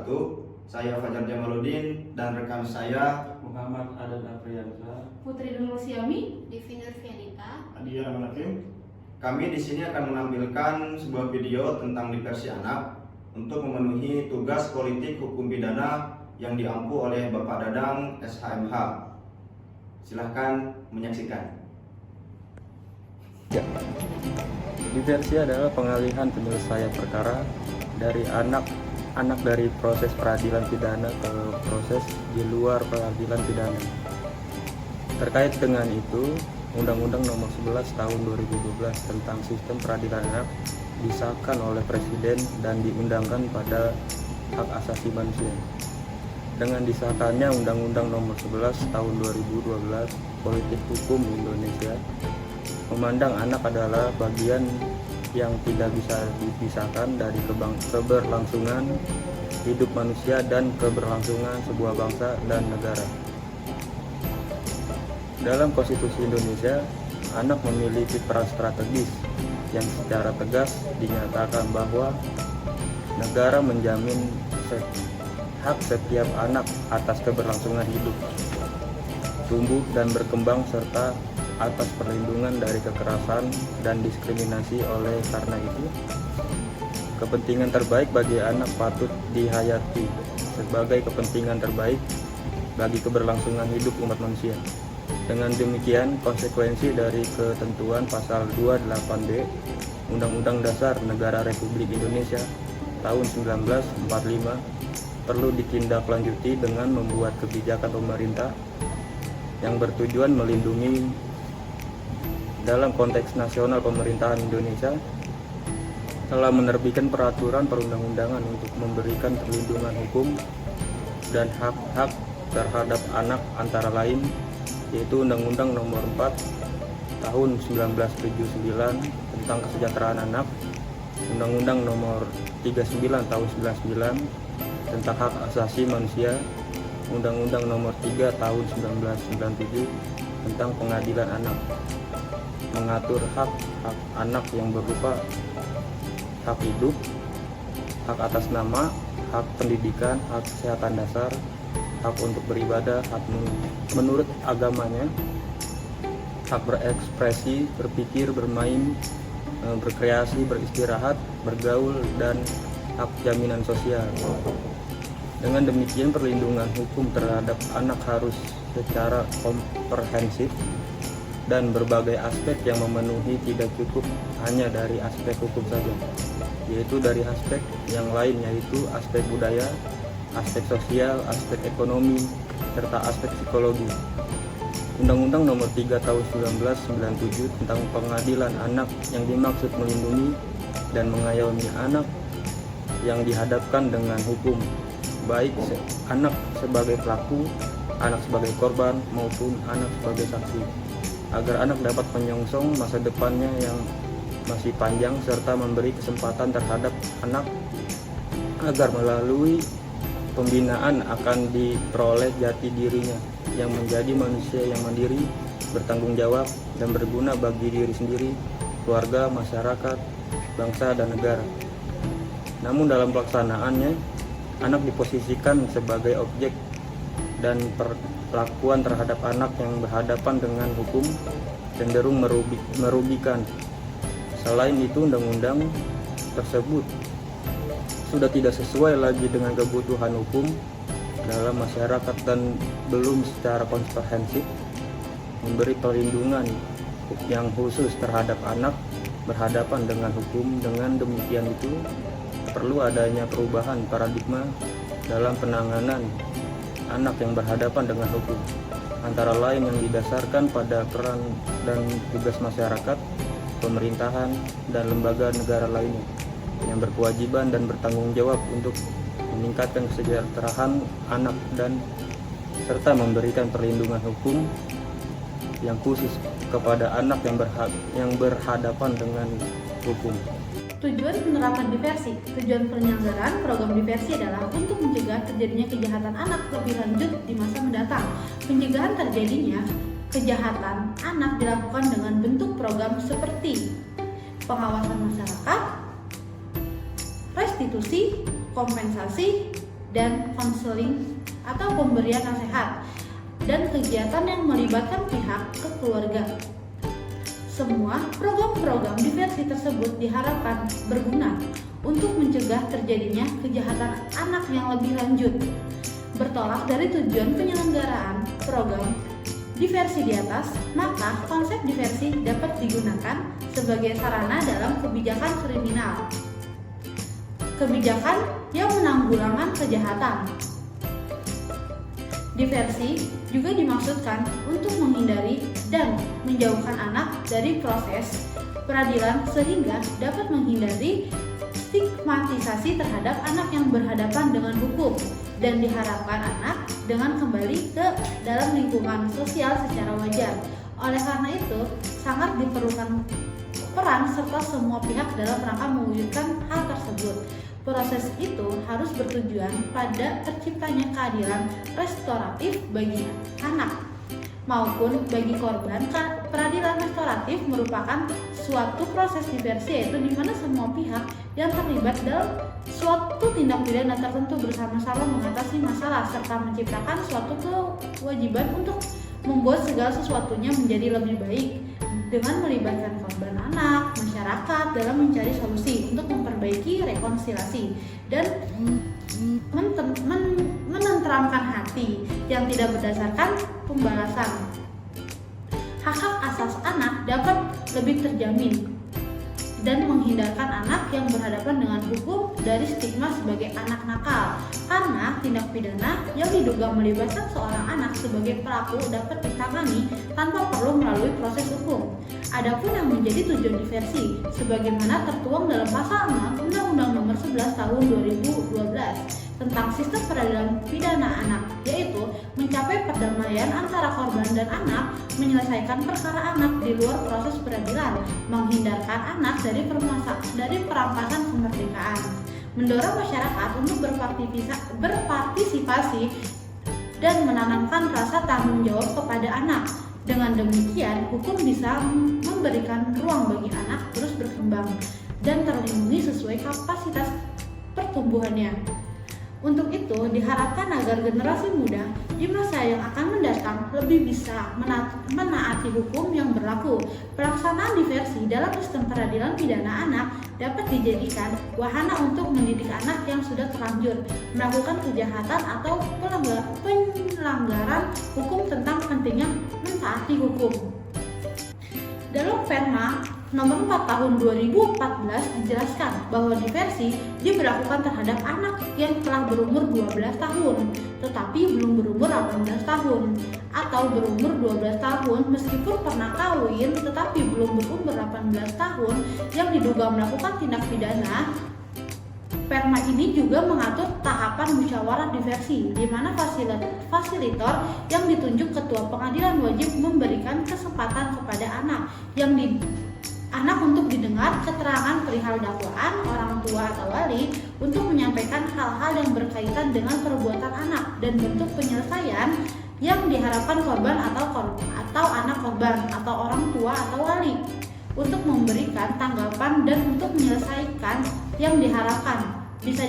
wabarakatuh. Saya Fajar Jamaluddin dan rekan saya Muhammad Adan Afriansa, Putri Nurul Siami, Devi Nurfianita, Adia Rahmanakim. Kami di sini akan menampilkan sebuah video tentang diversi anak untuk memenuhi tugas politik hukum pidana yang diampu oleh Bapak Dadang SHMH. Silahkan menyaksikan. Ya. Diversi adalah pengalihan penyelesaian perkara dari anak dari proses peradilan pidana ke proses di luar peradilan pidana. Terkait dengan itu, Undang-Undang Nomor 11 Tahun 2012 tentang Sistem Peradilan Anak disahkan oleh Presiden dan diundangkan pada Hak Asasi Manusia. Dengan disahkannya Undang-Undang Nomor 11 Tahun 2012 Politik Hukum Indonesia memandang anak adalah bagian yang tidak bisa dipisahkan dari keberlangsungan hidup manusia dan keberlangsungan sebuah bangsa dan negara. Dalam Konstitusi Indonesia, anak memiliki peran strategis yang secara tegas dinyatakan bahwa negara menjamin hak setiap anak atas keberlangsungan hidup, tumbuh dan berkembang serta atas perlindungan dari kekerasan dan diskriminasi. Oleh karena itu, kepentingan terbaik bagi anak patut dihayati sebagai kepentingan terbaik bagi keberlangsungan hidup umat manusia. Dengan demikian, konsekuensi dari ketentuan pasal 28B Undang-Undang Dasar Negara Republik Indonesia tahun 1945 perlu ditindaklanjuti dengan membuat kebijakan pemerintah yang bertujuan melindungi. Dalam konteks nasional, pemerintahan Indonesia telah menerbitkan peraturan perundang-undangan untuk memberikan perlindungan hukum dan hak-hak terhadap anak, antara lain yaitu Undang-Undang Nomor 4 Tahun 1979 tentang Kesejahteraan Anak, Undang-Undang Nomor 39 Tahun 99 tentang Hak Asasi Manusia, Undang-Undang Nomor 3 Tahun 1997 tentang Pengadilan Anak, mengatur hak anak yang berupa hak hidup, hak atas nama, hak pendidikan, hak kesehatan dasar, hak untuk beribadah, hak menurut agamanya, hak berekspresi, berpikir, bermain, berkreasi, beristirahat, bergaul, dan hak jaminan sosial. Dengan demikian, perlindungan hukum terhadap anak harus secara komprehensif dan berbagai aspek yang memenuhi, tidak cukup hanya dari aspek hukum saja, yaitu dari aspek yang lain, yaitu aspek budaya, aspek sosial, aspek ekonomi, serta aspek psikologi. Undang-Undang Nomor 3 Tahun 1997 tentang Pengadilan Anak yang dimaksud melindungi dan mengayomi anak yang dihadapkan dengan hukum, baik anak sebagai pelaku, anak sebagai korban, maupun anak sebagai saksi, agar anak dapat menyongsong masa depannya yang masih panjang, serta memberi kesempatan terhadap anak agar melalui pembinaan akan diperoleh jati dirinya yang menjadi manusia yang mandiri, bertanggung jawab, dan berguna bagi diri sendiri, keluarga, masyarakat, bangsa, dan negara. Namun dalam pelaksanaannya, anak diposisikan sebagai objek dan perlakuan terhadap anak yang berhadapan dengan hukum cenderung merugikan. Selain itu, undang-undang tersebut sudah tidak sesuai lagi dengan kebutuhan hukum dalam masyarakat dan belum secara komprehensif memberi perlindungan yang khusus terhadap anak berhadapan dengan hukum. Dengan demikian itu, perlu adanya perubahan paradigma dalam penanganan anak yang berhadapan dengan hukum, antara lain yang didasarkan pada peran dan tugas masyarakat, pemerintahan, dan lembaga negara lainnya yang berkewajiban dan bertanggung jawab untuk meningkatkan kesejahteraan anak dan serta memberikan perlindungan hukum yang khusus kepada anak yang berhadapan dengan hukum. Tujuan penerapan diversi. Tujuan penyelenggaraan program diversi adalah untuk mencegah terjadinya kejahatan anak lebih lanjut di masa mendatang. Pencegahan terjadinya kejahatan anak dilakukan dengan bentuk program seperti pengawasan masyarakat, restitusi, kompensasi, dan konseling atau pemberian nasihat, dan kegiatan yang melibatkan pihak keluarga. Semua program-program diversi tersebut diharapkan berguna untuk mencegah terjadinya kejahatan anak yang lebih lanjut. Bertolak dari tujuan penyelenggaraan program diversi di atas, maka konsep diversi dapat digunakan sebagai sarana dalam kebijakan kriminal, kebijakan yang menanggulangan kejahatan. Diversi juga dimaksudkan untuk menghindari dan menjauhkan anak dari proses peradilan sehingga dapat menghindari stigmatisasi terhadap anak yang berhadapan dengan hukum, dan diharapkan anak dengan kembali ke dalam lingkungan sosial secara wajar. Oleh karena itu, sangat diperlukan peran serta semua pihak dalam rangka mewujudkan hal tersebut. Proses itu harus bertujuan pada terciptanya keadilan restoratif bagi anak maupun bagi korban. Peradilan restoratif merupakan suatu proses diversi, yaitu di mana semua pihak yang terlibat dalam suatu tindak pidana tertentu bersama-sama mengatasi masalah serta menciptakan suatu kewajiban untuk membuat segala sesuatunya menjadi lebih baik dengan melibatkan korban anak, masyarakat dalam mencari solusi untuk memperbaiki rekonsiliasi dan menenteramkan hati yang tidak berdasarkan pembalasan. Hak-hak asas anak dapat lebih terjamin dan menghindarkan anak yang berhadapan dengan hukum dari stigma sebagai anak nakal, karena tindak pidana yang diduga melibatkan seorang anak sebagai pelaku dapat ditangani tanpa perlu melalui proses hukum. Adapun yang menjadi tujuan diversi sebagaimana tertuang dalam pasal 6 Undang-Undang Nomor 11 Tahun 2012 tentang sistem peradilan pidana anak, yaitu mencapai perdamaian antara korban dan anak, menyelesaikan perkara anak di luar proses peradilan, menghindarkan anak dari perampasan kemerdekaan, mendorong masyarakat untuk berpartisipasi dan menanamkan rasa tanggung jawab kepada anak. Dengan demikian, hukum bisa memberikan ruang bagi anak terus berkembang dan terlindungi sesuai kapasitas pertumbuhannya. Untuk itu, diharapkan agar generasi muda di masa yang akan mendatang lebih bisa menaati hukum yang berlaku. Pelaksanaan diversi dalam sistem peradilan pidana anak dapat dijadikan wahana untuk mendidik anak yang sudah terlanjur melakukan kejahatan atau pelanggaran hukum tentang pentingnya mentaati hukum. Dalam Perma Nomor 4 Tahun 2014 dijelaskan bahwa diversi diberlakukan terhadap anak yang telah berumur 12 tahun tetapi belum berumur 18 tahun atau berumur 12 tahun meskipun pernah kawin tetapi belum berumur 18 tahun yang diduga melakukan tindak pidana. Perma ini juga mengatur tahapan musyawarah diversi, di mana fasilitator yang ditunjuk ketua pengadilan wajib memberikan kesempatan kepada anak untuk didengar keterangan perihal dakwaan orang tua atau wali untuk menyampaikan hal-hal yang berkaitan dengan perbuatan anak dan bentuk penyelesaian yang diharapkan korban atau anak korban atau orang tua atau wali untuk memberikan tanggapan dan untuk menyelesaikan yang diharapkan. Bisa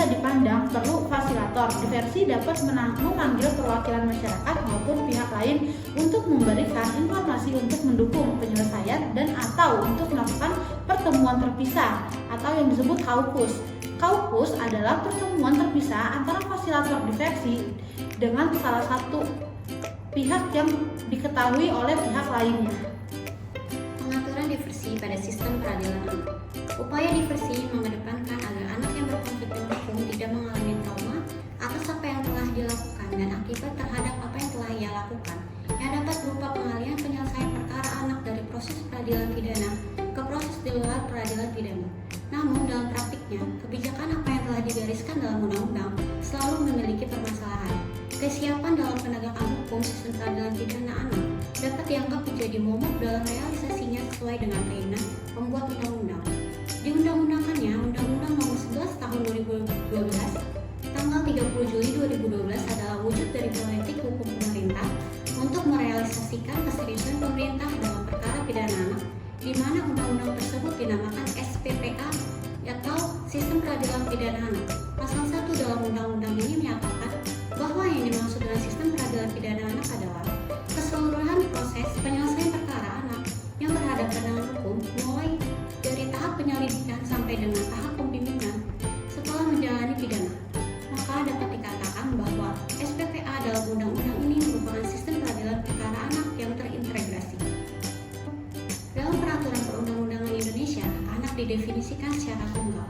dipandang perlu fasilitator diversi dapat memanggil perwakilan masyarakat maupun pihak lain untuk memberikan informasi untuk mendukung penyelesaian dan atau untuk melakukan pertemuan terpisah atau yang disebut kaukus. Kaukus adalah pertemuan terpisah antara fasilitator diversi dengan salah satu pihak yang diketahui oleh pihak lainnya. Pengaturan diversi pada sistem peradilan anak. Upaya diversi mengedepankan agar anak yang berkonflik dengan hukum tidak mengalami trauma atas apa yang telah dilakukan dan akibat terhadap apa yang telah ia lakukan, yang dapat berupa pengalihan penyelesaian perkara anak dari proses peradilan pidana ke proses di luar peradilan pidana. Namun dalam praktiknya, kebijakan apa yang telah digariskan dalam undang-undang selalu memiliki permasalahan. Kesiapan dalam penegakan hukum sistem peradilan pidana anak dapat dianggap menjadi momok dalam realisasinya sesuai dengan keinginan pembuat undang-undang. Diundang-undangkannya Undang-Undang Nomor 11 Tahun 2012 tanggal 30 Juli 2012 adalah wujud dari politik hukum pemerintah untuk merealisasikan keseriusan pemerintah dalam perkara pidana anak, di mana undang-undang tersebut dinamakan SPPA atau Sistem Peradilan Pidana Anak. Pasal 1 dalam undang-undang ini menyatakan bahwa yang dimaksud dengan Sistem Peradilan Pidana Anak adalah keseluruhan proses penyelesaian perkara anak yang berhadapan dengan hukum, mulai dari tahap penyelidikan sampai dengan tahap pembinaan setelah menjalani pidana. Maka dapat dikatakan bahwa SPPA dalam undang-undang ini merupakan sistem peradilan perkara anak yang terintegrasi. Dalam peraturan perundang-undangan Indonesia, anak didefinisikan secara tunggal,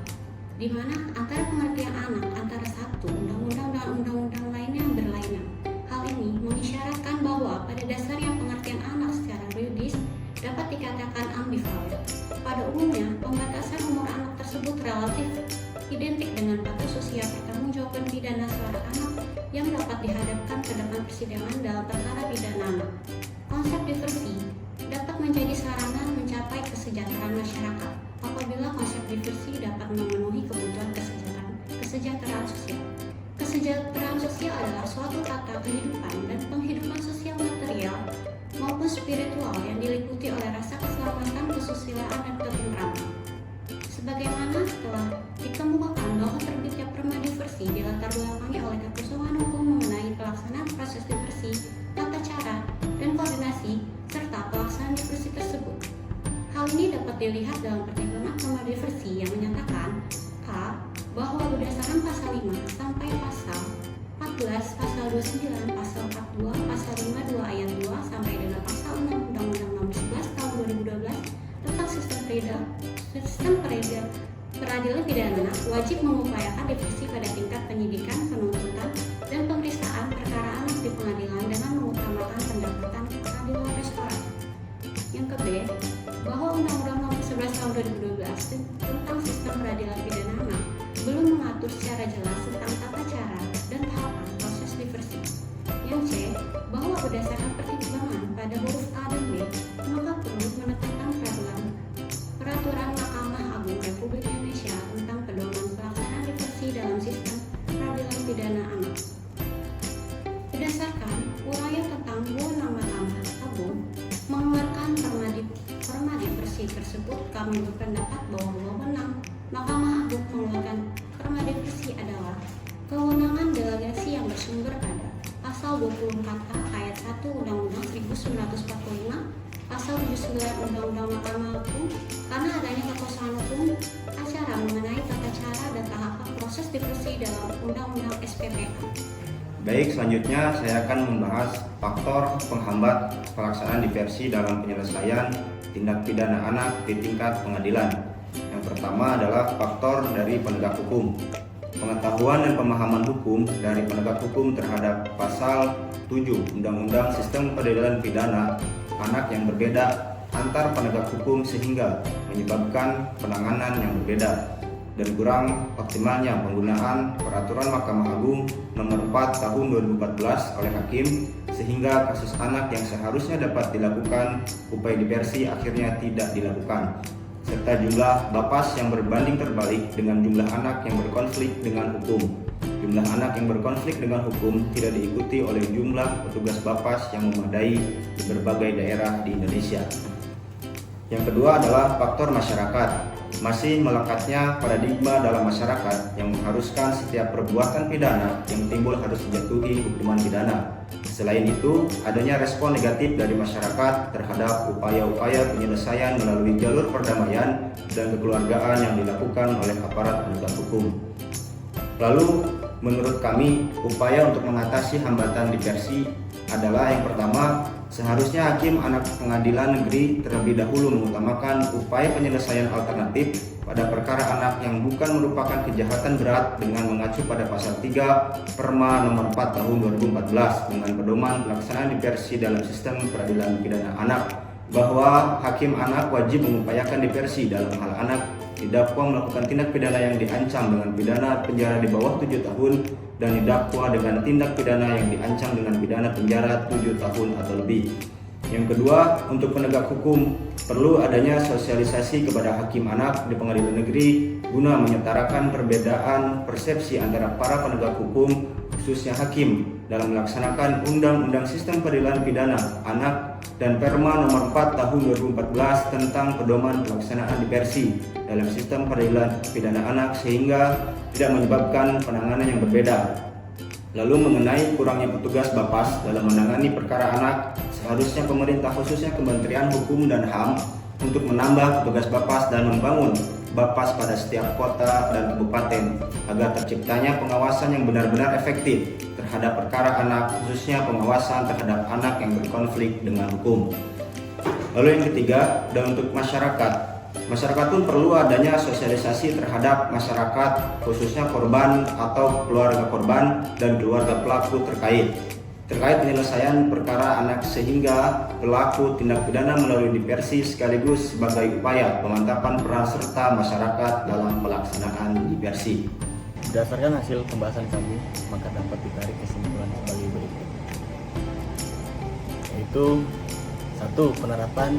di mana antara pengertian anak antara satu undang-undang dan undang-undang lainnya berlainan. Hal ini mengisyaratkan bahwa pada dasarnya pengertian anak secara yuridis dapat dikatakan ambivalen. Pada umumnya, pembatasan umur anak tersebut relatif identik dengan batas usia pertanggungjawaban pidana seorang anak yang dapat dihadapkan ke depan persidangan dalam perkara pidana anak. Konsep diversi dapat menjadi sarana mencapai kesejahteraan masyarakat apabila konsep diversi dapat memenuhi kebutuhan kesejahteraan sosial. Kesejahteraan sosial adalah suatu tata kehidupan dan penghidupan sosial material maupun spiritual yang diliputi oleh rasa keselamatan, kesusilaan, dan ketentraman. Sebagaimana telah dikemukakan bahwa terbitnya Perma Diversi dilatar belakangi oleh kekosongan hukum mengenai pelaksanaan proses diversi, tata cara, dan koordinasi, serta pelaksanaan diversi tersebut. Hal ini dapat dilihat dalam pertimbangan Perma Diversi yang menyatakan a. bahwa berdasarkan pasal 5 sampai pasal 14, pasal 29, pasal 42, pasal 52 ayat 2 sampai dengan pasal 6 Undang-Undang Nomor 11 Tahun 2012 tentang sistem peradilan pidana anak wajib mengupayakan diversi pada tingkat penyidikan, penuntutan, dan pemeriksaan perkara anak di pengadilan dengan mengutamakan pendekatan keadilan restoratif. Yang ke B, bahwa Undang-Undang Nomor 11 Tahun 2012 tentang sistem peradilan pidana anak belum mengatur secara jelas tentang tata cara dan tahapan proses diversi. Yang C, bahwa berdasarkan pertimbangan pada huruf A dan B, maka perlu menetapkan peraturan Mahkamah Agung Republik Indonesia tentang pedoman pelaksanaan diversi dalam sistem peradilan pidana anak. Berdasarkan uraian tentang wewenang Mahkamah Agung mengeluarkan perma diversi tersebut, kami berpendapat bahwa wewenang Mahkamah Agung mengeluarkan perma diversi adalah kewenangan delegasi yang bersumber pada pasal 24A ayat 1 Undang-Undang 1945, pasal 79 Undang-Undang Mahkamah Agung, karena adanya kekosongan hukum acara mengenai tata cara dan tahapan proses diversi dalam Undang-Undang SPPA. Baik, selanjutnya saya akan membahas faktor penghambat pelaksanaan diversi dalam penyelesaian tindak pidana anak di tingkat pengadilan. Yang pertama adalah faktor dari penegak hukum. Pengetahuan dan pemahaman hukum dari penegak hukum terhadap pasal 7 Undang-Undang Sistem Peradilan Pidana Anak yang berbeda antar penegak hukum sehingga menyebabkan penanganan yang berbeda dan kurang optimalnya penggunaan Peraturan Mahkamah Agung Nomor 4 Tahun 2014 oleh hakim sehingga kasus anak yang seharusnya dapat dilakukan upaya diversi akhirnya tidak dilakukan, serta jumlah Bapas yang berbanding terbalik dengan jumlah anak yang berkonflik dengan hukum. Jumlah anak yang berkonflik dengan hukum tidak diikuti oleh jumlah petugas Bapas yang memadai di berbagai daerah di Indonesia. Yang kedua adalah faktor masyarakat. Masih melekatnya paradigma dalam masyarakat yang mengharuskan setiap perbuatan pidana yang timbul harus dijatuhi hukuman pidana. Selain itu, adanya respon negatif dari masyarakat terhadap upaya-upaya penyelesaian melalui jalur perdamaian dan kekeluargaan yang dilakukan oleh aparat penegak hukum. Lalu, menurut kami, upaya untuk mengatasi hambatan diversi adalah yang pertama, seharusnya hakim anak pengadilan negeri terlebih dahulu mengutamakan upaya penyelesaian alternatif pada perkara anak yang bukan merupakan kejahatan berat dengan mengacu pada pasal 3 Perma Nomor 4 Tahun 2014 dengan pedoman pelaksanaan diversi dalam sistem peradilan pidana anak, bahwa hakim anak wajib mengupayakan diversi dalam hal anak didakwa melakukan tindak pidana yang diancam dengan pidana penjara di bawah 7 tahun dan didakwa dengan tindak pidana yang diancam dengan pidana penjara 7 tahun atau lebih. Yang kedua, untuk penegak hukum perlu adanya sosialisasi kepada hakim anak di pengadilan negeri guna menyetarakan perbedaan persepsi antara para penegak hukum khususnya hakim dalam melaksanakan Undang-Undang Sistem Peradilan Pidana Anak dan Perma nomor 4 tahun 2014 tentang pedoman pelaksanaan diversi dalam sistem peradilan pidana anak sehingga tidak menyebabkan penanganan yang berbeda. Lalu mengenai kurangnya petugas Bapas dalam menangani perkara anak, seharusnya pemerintah khususnya Kementerian Hukum dan HAM untuk menambah petugas Bapas dan membangun Bapas pada setiap kota dan kabupaten agar terciptanya pengawasan yang benar-benar efektif terhadap perkara anak, khususnya pengawasan terhadap anak yang berkonflik dengan hukum. Lalu yang ketiga, dan untuk masyarakat. Masyarakat pun perlu adanya sosialisasi terhadap masyarakat, khususnya korban atau keluarga korban dan keluarga pelaku terkait penyelesaian perkara anak sehingga pelaku tindak pidana melalui diversi sekaligus sebagai upaya pemantapan peran serta masyarakat dalam pelaksanaan diversi. Berdasarkan hasil pembahasan kami, maka dapat ditarik kesimpulan sebagai berikut. Yaitu 1. Penerapan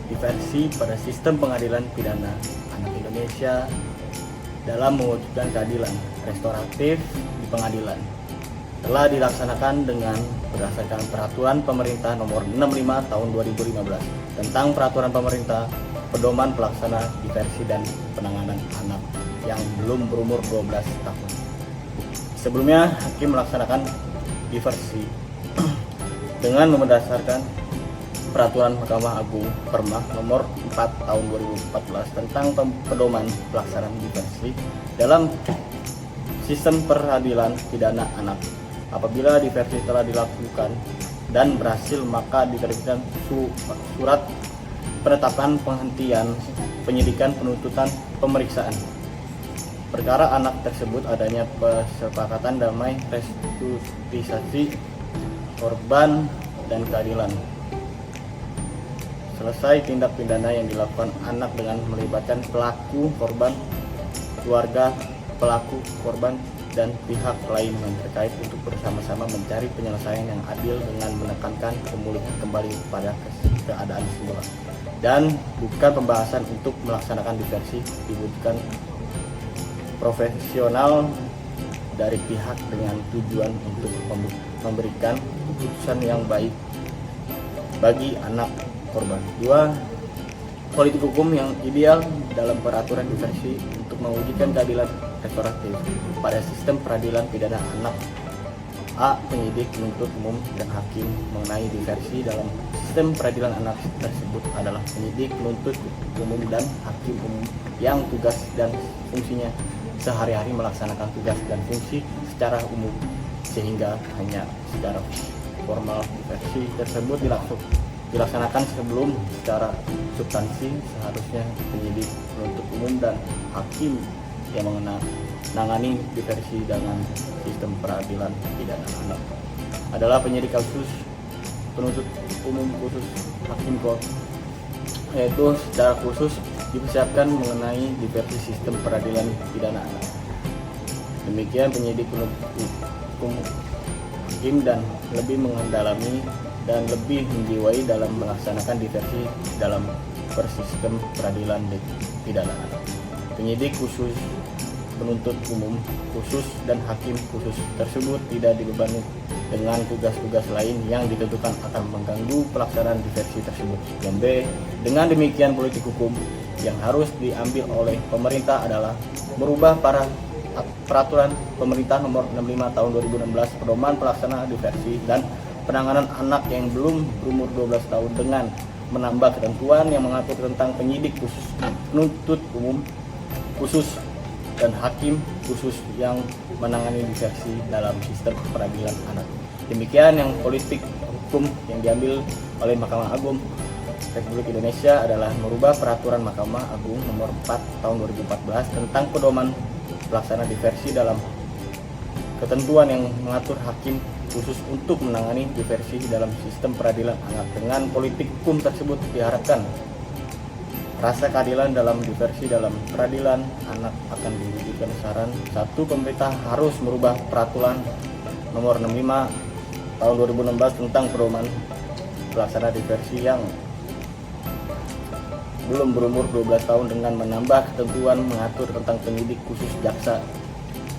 diversi pada sistem pengadilan pidana anak Indonesia dalam mewujudkan keadilan restoratif di pengadilan telah dilaksanakan dengan berdasarkan peraturan pemerintah nomor 65 tahun 2015 tentang peraturan pemerintah pedoman pelaksana diversi dan penanganan anak yang belum berumur 12 tahun. Sebelumnya, hakim melaksanakan diversi dengan berdasarkan peraturan Mahkamah Agung Perma nomor 4 tahun 2014 tentang pedoman pelaksanaan diversi dalam sistem peradilan pidana anak. Apabila diversi telah dilakukan dan berhasil, maka diterbitkan surat penetapan penghentian penyidikan penuntutan pemeriksaan perkara anak tersebut adanya kesepakatan damai restitusi korban dan keadilan. Selesai tindak pidana yang dilakukan anak dengan melibatkan pelaku, korban, keluarga pelaku, korban, dan pihak lain yang terkait untuk bersama-sama mencari penyelesaian yang adil dengan menekankan pemulihan kembali pada keadaan semula. Dan bukan pembahasan untuk melaksanakan diversi dibutuhkan profesional dari pihak dengan tujuan untuk memberikan keputusan yang baik bagi anak korban. 2. Politik hukum yang ideal dalam peraturan diversi untuk mewujudkan keadilan restoratif pada sistem peradilan pidana anak. A. Penyidik, penuntut umum, dan hakim mengenai diversi dalam sistem peradilan anak tersebut adalah penyidik, penuntut umum, dan hakim umum yang tugas dan fungsinya sehari-hari melaksanakan tugas dan fungsi secara umum, sehingga hanya secara formal diversi tersebut dilaksanakan sebelum secara substansi seharusnya penyidik, penuntut umum, dan hakim yang menangani diversi dengan sistem peradilan pidana anak adalah penyidik khusus, penuntut umum khusus, hakim yaitu secara khusus dipersiapkan mengenai diversi sistem peradilan pidana anak. Demikian penyidik, penuntut umum, hakim dan lebih mendalami dan lebih menjiwai dalam melaksanakan diversi dalam persistem peradilan pidana anak. Penyidik khusus, penuntut umum khusus, dan hakim khusus tersebut tidak dibebani dengan tugas-tugas lain yang ditentukan akan mengganggu pelaksanaan diversi tersebut. Dan B, dengan demikian politik hukum yang harus diambil oleh pemerintah adalah merubah peraturan pemerintah nomor 65 tahun 2016 pedoman pelaksanaan diversi dan penanganan anak yang belum berumur 12 tahun dengan menambah ketentuan yang mengatur tentang penyidik khusus, penuntut umum khusus, dan hakim khusus yang menangani diversi dalam sistem peradilan anak. Demikian yang politik hukum yang diambil oleh Mahkamah Agung Republik Indonesia adalah merubah peraturan Mahkamah Agung nomor 4 tahun 2014 tentang pedoman pelaksana diversi dalam ketentuan yang mengatur hakim khusus untuk menangani diversi dalam sistem peradilan anak. Dengan politik hukum tersebut diharapkan rasa keadilan dalam diversi dalam peradilan anak akan diwujudkan. Saran 1. Pemerintah harus merubah peraturan nomor 65 tahun 2016 tentang pedoman pelaksana diversi yang belum berumur 12 tahun dengan menambah ketentuan mengatur tentang penyidik khusus, jaksa,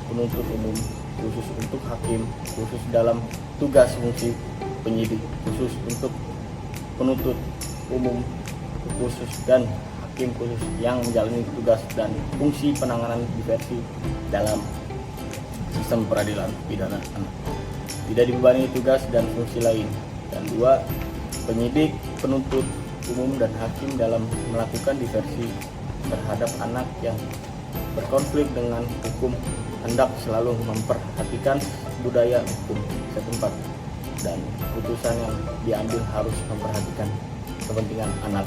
penuntut umum khusus untuk hakim khusus dalam tugas fungsi, penyidik khusus untuk penuntut umum khusus dan hakim khusus yang menjalani tugas dan fungsi penanganan diversi dalam sistem peradilan pidana anak. Tidak dibebani tugas dan fungsi lain. Dan 2, penyidik, penuntut umum dan hakim dalam melakukan diversi terhadap anak yang berkonflik dengan hukum hendak selalu memperhatikan budaya hukum setempat dan putusan yang diambil harus memperhatikan kepentingan anak.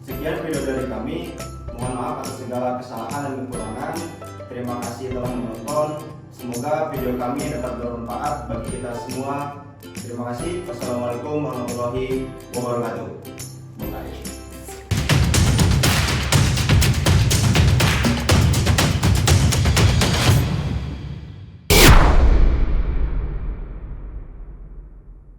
Sekian video dari kami. Mohon maaf atas segala kesalahan dan kekurangan. Terima kasih telah menonton. Semoga video kami dapat bermanfaat bagi kita semua. Terima kasih. Wassalamualaikum warahmatullahi wabarakatuh.